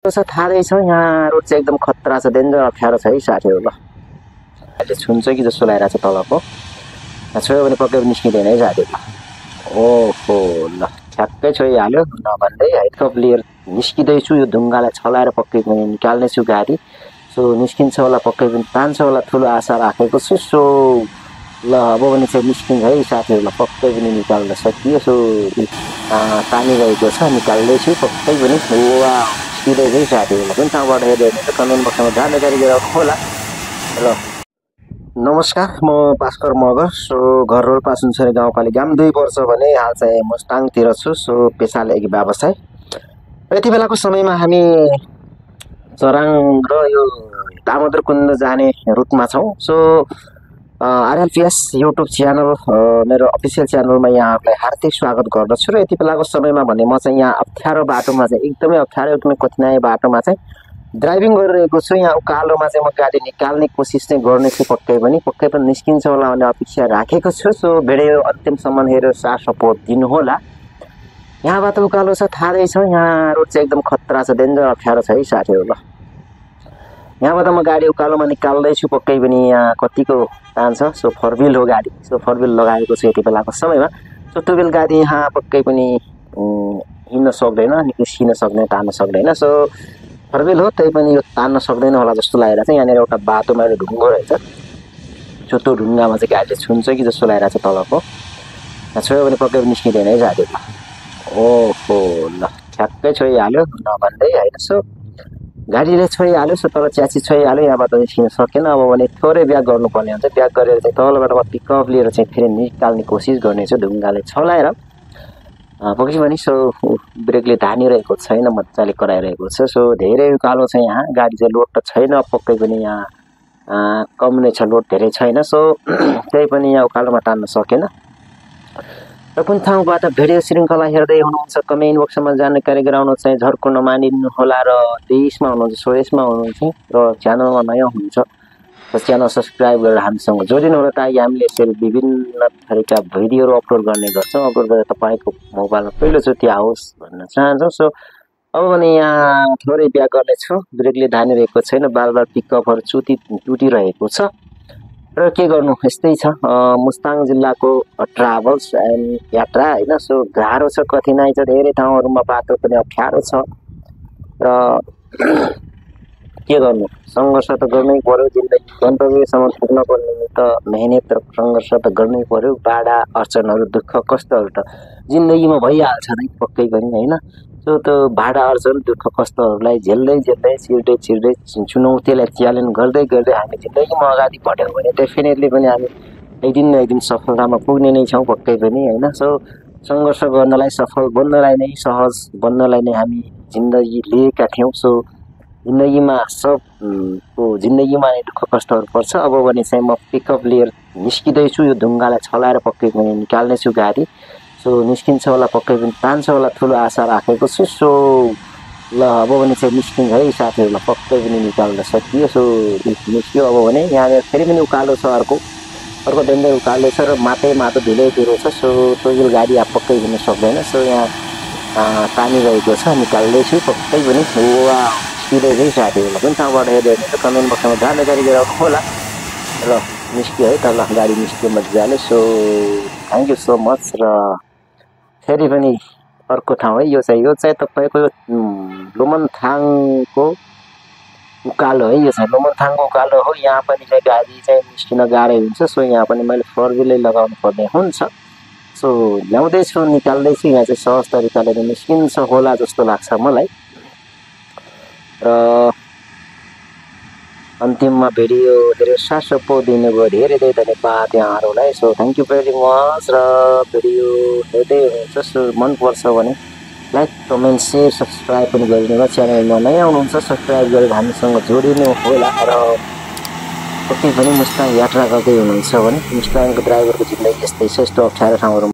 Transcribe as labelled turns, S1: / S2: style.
S1: थाहै छ यहाँ रोड चाहिँ एकदम खतरा छ, डेन्जर अप्ठ्यारो छ है साथीहरू। ल अहिले छुन्छ कि जस्तो लागिरहेको छ तलको, छोयो भने पक्कै पनि निस्किँदैन है साथीहरू। ओहो ल ठ्याक्कै छोइहाल्यो नभन्दै हाइट कप लिएर निस्किँदैछु। यो ढुङ्गालाई छलाएर पक्कै पनि निकाल्नेछु गाडी। सो निस्किन्छ होला, पक्कै पनि तान्छ होला, ठुलो आशा राखेको छु। सो ल अब भने चाहिँ निस्किन्छ है साथीहरू। ल पक्कै पनि निकाल्न सकियो। सो तानिरहेको छ, निकाल्दैछु पक्कै पनि। वा निस्किँदैछ है साथीहरू। कुन ठाउँबाट हेर्दै हुनुहुन्छ कमेन्ट बक्समा जानकारी गराउनु होला। ल नमस्कार, म भास्कर मगर। सो घर रोल्पासुनसरी गाउँपालिका 2 वर्ष भने हाल चाहिँ मुस्ताङतिर छु। सो पेसाले एक व्यवसाय। यति बेलाको समयमा हामी चराङ र यो दामोदर कुण्ड जाने रुटमा छौँ। सो आरएलपीएस युट्युब च्यानल मेरो अफिसियल च्यानलमा यहाँहरूलाई हार्दिक स्वागत गर्दछु। र यति बेलाको समयमा भने म चाहिँ यहाँ अप्ठ्यारो बाटोमा चाहिँ एकदमै अप्ठ्यारो, एकदमै कठिनाइ बाटोमा चाहिँ ड्राइभिङ गरिरहेको छु। यहाँ उकालोमा चाहिँ म गाडी निकाल्ने कोसिस चाहिँ गर्नेछु। पक्कै पनि निस्किन्छ होला भन्ने अपेक्षा राखेको छु। सो भिडियो अन्तिमसम्म हेरेर साथ सपोर्ट दिनुहोला। यहाँबाट उकालो छ, थाहै छ यहाँ रोड चाहिँ एकदम खतरा छ, डेन्जर अप्ठ्यारो छ है साथीहरू। ल यहाँबाट म गाडी उकालोमा निकाल्दैछु। पक्कै पनि यहाँ कतिको तान्छ। सो 4 व्हील हो गाडी। सो 4 व्हील लगाएको छु यति बेलाको समयमा। सो 2 व्हील गाडी यहाँ पक्कै पनि हिँड्न सक्दैन, निस्किन सक्दैन, तान्न सक्दैन। सो 4 व्हील हो, त्यही पनि यो तान्न सक्दैन होला जस्तो लागेर चाहिँ यहाँनिर एउटा बाटोमा एउटा ढुङ्गो रहेछ। सो त्यो ढुङ्गामा चाहिँ गाडीले छुन्छ कि जस्तो लागिरहेको छ तलको, छोयो भने पक्कै पनि निस्किँदैन है साथीहरू। ओहो ल ठ्याक्कै छोइहाल्यो नभन्दै होइन। सो गाडीले छोइहाल्यो। सो तल च्यासी छोइहाल्यो, यहाँबाट निस्किन सकेन। अब भने थोरै ब्याक गर्नुपर्ने हुन्छ। ब्याक गरेर चाहिँ तलबाट म पिकअप लिएर चाहिँ फेरि निकाल्ने कोसिस गर्नेछु ढुङ्गाले छलाएर पक्कै पनि। सो ब्रेकले धानिरहेको छैन, मजाले कराइरहेको छ। सो धेरै उकालो छ यहाँ, गाडी चाहिँ लोड त छैन पक्कै पनि, यहाँ कम नै छ, लोड धेरै छैन। सो त्यही पनि यहाँ उकालोमा तान्न सकेन। र कुन ठाउँबाट भिडियो श्रृङ्खला हेर्दै हुनुहुन्छ कमेन्ट बक्समा जानकारी गराउन चाहिँ झर्को नमानिदिनु होला। र देशमा हुनुहुन्छ, स्वदेशमा हुनुहुन्छ र च्यानलमा नयाँ हुनुहुन्छ र च्यानल सब्सक्राइब गरेर हामीसँग जोडिनु होला, ताकि हामीले यसरी विभिन्न थरीका भिडियोहरू अपलोड गर्ने गर्छौँ। अपलोड गरेर तपाईँको मोबाइलमा पहिलोचोटि आओस् भन्न चाहन्छौँ। सो अब भने यहाँ थोरै ब्याक गर्नेछु, ब्रेकले धानिरहेको छैन, बार पिकअपहरू टुटिरहेको छ। र के गर्नु, यस्तै छ मुस्ताङ जिल्लाको ट्राभल्स एन्ड यात्रा होइन। सो गाह्रो छ, कठिनाइ छ, धेरै ठाउँहरूमा बाटो पनि अप्ठ्यारो छ। र के गर्नु, सङ्घर्ष त गर्नै पर्यो। जिन्दगी गन्तव्यसम्म पुग्नको निमित्त मेहनत र सङ्घर्ष त गर्नै पर्यो। बाधा अडचनहरू, दुःख कष्टहरू त जिन्दगीमा भइहाल्छ नै पक्कै पनि होइन। सो त्यो बाधा अडचन, दुःख कष्टहरूलाई झेल्दै छिर्दै चुनौतीलाई च्यालेन्ज गर्दै हामी जिन्दगीमा अगाडि बढ्यौँ भने डेफिनेटली पनि हामी एक दिन न एक दिन सफलतामा पुग्ने नै छौँ पक्कै पनि होइन। सो सङ्घर्ष गर्नलाई, सफल बन्नलाई नै, सहज बन्नलाई नै हामी जिन्दगी लिएका थियौँ। सो जिन्दगीमा जिन्दगीमा नै दुःख कष्टहरू पर्छ। अब भने चाहिँ म पिकअप लिएर निस्किँदैछु। यो ढुङ्गालाई छलाएर पक्कै पनि निकाल्नेछु गाडी। सो निस्किन्छ होला, पक्कै पनि तान्छ होला, ठुलो आशा राखेको छु। सो ल अब भने चाहिँ निस्किन्छ है साथीहरू। ल पक्कै पनि निकाल्न सकियो। सो निस्क्यो। अब भने यहाँनिर फेरि पनि उकालो छ, अर्को डेन्जर उकालो छ र माटो धुलो छ। सो त्यो गाडी अब पक्कै पनि सक्दैन। सो यहाँ तानिरहेको छ, निकाल्दैछु पक्कै पनि। वा निस्किँदै है साथीहरू। कुन ठाउँबाट हेर्दै हुनुहुन्छ कमेन्ट बक्समा जानकारी गराउनु होला। र निस्क्यो है त, ल गाडी निस्क्यो मजाले। So thank you so much. र फेरि पनि अर्को ठाउँ है, यो चाहिँ तपाईँको लोमनथाङको उकालो है। यो चाहिँ लोमनथाङको उकालो हो। यहाँ पनि चाहिँ गाडी चाहिँ निस्किन गाह्रै हुन्छ। सो यहाँ पनि मैले 4 व्हीलै लगाउनु पर्ने हुन्छ। सो ल्याउँदैछु, निकाल्दैछु। यहाँ चाहिँ सहज तरिकाले निस्किन्छ होला जस्तो लाग्छ मलाई। र अन्तिममा भिडियो हेरेर साथ सपोर्ट दिनुभयो, धेरै धन्यवाद यहाँहरूलाई। So thank you very much. र भिडियो हेर्दै हुनुहुन्छ, सो मनपर्छ भने लाइक, कमेन्ट, सेयर, सब्सक्राइब पनि गरिदिनु होला। च्यानलमा नयाँ आउनुहुन्छ सब्सक्राइब गरेर हामीसँग जोडिनु होला। र पक्कै पनि मुस्ताङ यात्रा गर्दै हुनुहुन्छ भने मुस्ताङको ड्राइभरको जिन्दगी यस्तै छ। यस्तो अप्ठ्यारो ठाउँहरू